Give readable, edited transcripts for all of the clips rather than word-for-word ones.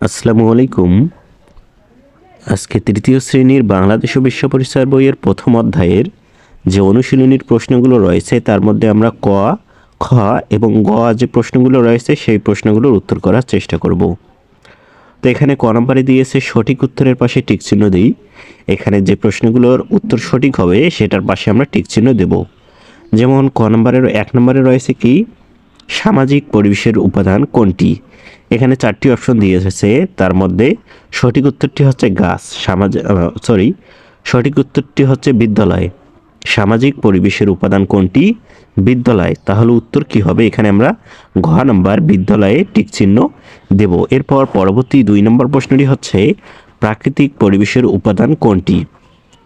আসসালামু আলাইকুম। আজকে তৃতীয় শ্রেণীর বাংলাদেশ ও বিশ্ব পরিচয় বইয়ের প্রথম অধ্যায়ের যে অনুশীলনীর প্রশ্নগুলো রয়েছে তার মধ্যে আমরা ক, খ এবং গ যে প্রশ্নগুলো রয়েছে সেই প্রশ্নগুলোর উত্তর করার চেষ্টা করব। তো এখানে ক নম্বরে দিয়েছে সঠিক উত্তরের পাশে টিক চিহ্ন দিই। এখানে যে প্রশ্নগুলোর উত্তর সঠিক হবে সেটার পাশে আমরা টিক চিহ্ন দেব। যেমন ক নম্বরের 1 নম্বরে রয়েছে কি, সামাজিক পরিবেশের উপাদান কোনটি? এখানে 4টি অপশন দিয়ে এসেছে, তার মধ্যে সঠিক উত্তরটি হচ্ছে গাছ। সঠিক উত্তরটি হচ্ছে বিদ্যালয়। সামাজিক পরিবেশের উপাদান কোনটি? বিদ্যালয়। তাহলে উত্তর কি হবে? এখানে আমরা ঘ নম্বর বিদ্যালয়ে টিক চিহ্ন দেব। এরপর পরবর্তী 2 নম্বর প্রশ্নটি হচ্ছে প্রাকৃতিক পরিবেশের উপাদান কোনটি?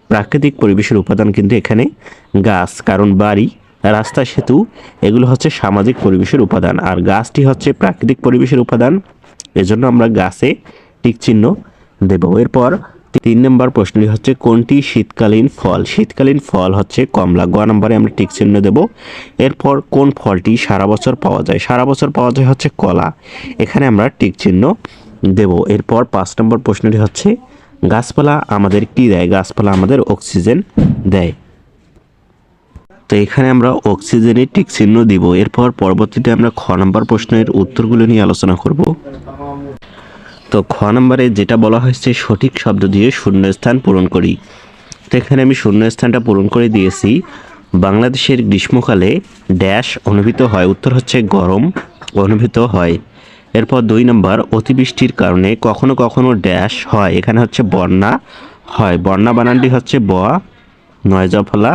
প্রাকৃতিক পরিবেশের উপাদান কিন্তু এখানে গাছ, কারণ বাড়ি, রাস্তা, সেতু এগুলো হচ্ছে সামাজিক পরিবেশের উপাদান, আর গাছটি হচ্ছে প্রাকৃতিক পরিবেশের উপাদান। এজন্য আমরা গাছে টিক চিহ্ন দেব। এরপর 3 নম্বর প্রশ্নটি হচ্ছে কোনটি শীতকালীন ফল? শীতকালীন ফল হচ্ছে কমলা। গ নম্বরে আমরা টিক চিহ্ন দেব। এরপর কোন ফলটি সারা বছর পাওয়া যায়? সারা বছর পাওয়া যায় হচ্ছে কলা। এখানে আমরা টিক চিহ্ন দেব। এরপর 5 নম্বর প্রশ্নটি হচ্ছে গাছপালা আমাদের কি দেয়? গাছপালা আমাদের অক্সিজেন দেয়। তো এখানে আমরা অক্সিজেনের টিক চিহ্ন দিব। এরপর পরবর্তীতে আমরা খ নম্বর প্রশ্নের উত্তরগুলো নিয়ে আলোচনা করব। তো খ নম্বরে যেটা বলা হয়েছে সঠিক শব্দ দিয়ে শূন্যস্থান পূরণ করি। তো এখানে আমি শূন্যস্থানটা পূরণ করে দিয়েছি। বাংলাদেশের গ্রীষ্মকালে ড্যাশ অনুভূত হয়? উত্তর হচ্ছে গরম অনুভূত হয়। এরপর 2 নম্বর অতিবৃষ্টির কারণে কখনো কখনো ড্যাশ হয়? এখানে হচ্ছে বন্যা হয়। বন্যা বানানটি হচ্ছে ব, নয়জা ফলা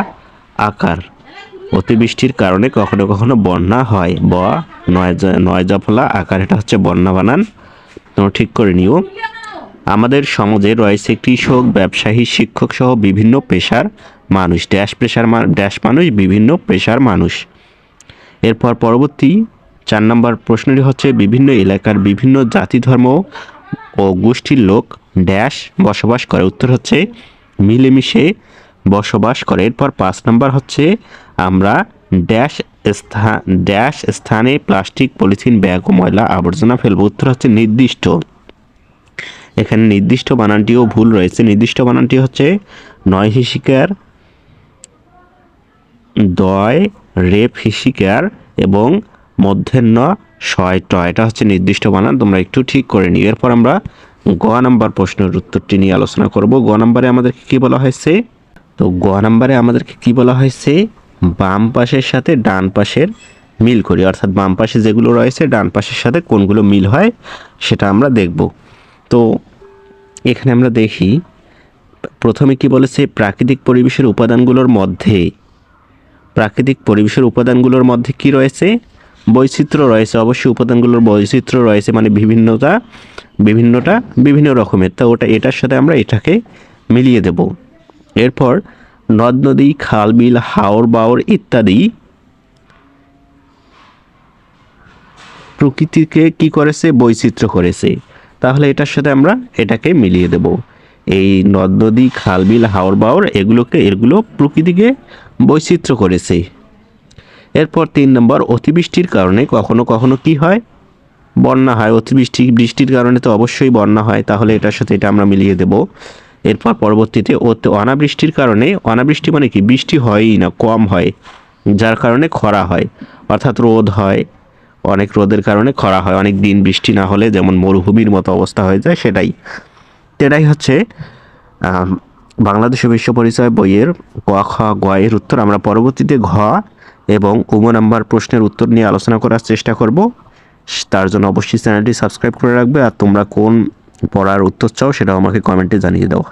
আকার। অতিবৃষ্টির কারণে কখনো কখনো বন্যা হয়, ব নয়জা ফলা আকার, এটা হচ্ছে বন্যা বানান। তোমরা ঠিক করে নিও। আমাদের সমাজে রয়েছে কৃষক, ব্যবসায়ী, শিক্ষক সহ বিভিন্ন পেশার মানুষ। ড্যাশ মানুষ বিভিন্ন পেশার মানুষ। এরপর পরবর্তী 4 নম্বর প্রশ্নটি হচ্ছে বিভিন্ন এলাকার বিভিন্ন জাতি, ধর্ম ও গোষ্ঠীর লোক ড্যাশ বসবাস করে? উত্তর হচ্ছে মিলেমিশে বসবাস করে। এরপর 5 নম্বর হচ্ছে আমরা ড্যাশ স্থানে প্লাস্টিক, পলিথিন, ব্যাগ ও ময়লা আবর্জনা ফেলব? উত্তর হচ্ছে নির্দিষ্ট। এখানে নির্দিষ্ট বানানটিও ভুল রয়েছে। নির্দিষ্ট বানানটি হচ্ছে নয় হিসিকার, দয় রেপ হিসিকার এবং মধ্যাহ্ন শয় ট, এটা হচ্ছে নির্দিষ্ট বানান। তোমরা একটু ঠিক করে নিও। এরপর আমরা গ নম্বর প্রশ্নের উত্তরটি নিয়ে আলোচনা করব। গ নম্বরে আমাদেরকে কি বলা হয়েছে? তো গ নম্বরে আমাদেরকে কি বলা হয়েছে? বাম পাশের সাথে ডান পাশের মিল করি, অর্থাৎ বাম পাশে যেগুলো রয়েছে ডান পাশের সাথে কোনগুলো মিল হয় সেটা আমরা দেখব। তো এখানে আমরা দেখি প্রথমে কি বলেছে, প্রাকৃতিক পরিবেশের উপাদানগুলোর মধ্যে কি রয়েছে? বৈচিত্র্য রয়েছে। অবশ্যই উপাদানগুলোর বৈচিত্র্য রয়েছে, মানে বিভিন্নতা বিভিন্ন রকমের। তা এটার সাথে আমরা এটাকে মিলিয়ে দেব। এরপর নদ নদী, খাল বিল, হাওর বাওর ইত্যাদি প্রকৃতিকে কি করেছে? বৈচিত্র্য করেছে। তাহলে এটার সাথে আমরা এটাকে মিলিয়ে দেব। এই নদ নদী, খাল বিল, হাওর বাওর এগুলো প্রকৃতিকে বৈচিত্র্য করেছে। এরপর 3 নম্বর অতিবৃষ্টির কারণে কখনো কখনো কি হয়? বন্যা হয়। বৃষ্টির কারণে তো অবশ্যই বন্যা হয়, তাহলে এটার সাথে এটা আমরা মিলিয়ে দেব। এরপর পরবর্তীতে অনাবৃষ্টির কারণে, অনাবৃষ্টি মানে কি? বৃষ্টি হয়ই না, কম হয়, যার কারণে খরা হয়। অর্থাৎ রোদ হয়, অনেক রোদের কারণে খরা হয়। অনেক দিন বৃষ্টি না হলে যেমন মরুভূমির মতো অবস্থা হয়ে যায়, এটাই হচ্ছে বাংলাদেশ বিশ্ব পরিচয় বইয়ের ক, খ, গ এর উত্তর। আমরা পরবর্তীতে ঘ এবং উম নাম্বার প্রশ্নের উত্তর নিয়ে আলোচনা করার চেষ্টা করব। তার জন্য অবশ্যই চ্যানেলটি সাবস্ক্রাইব করে রাখবে। আর তোমরা কোন পড়ার উত্তর চাও সেটাও আমাকে কমেন্টে জানিয়ে দাও।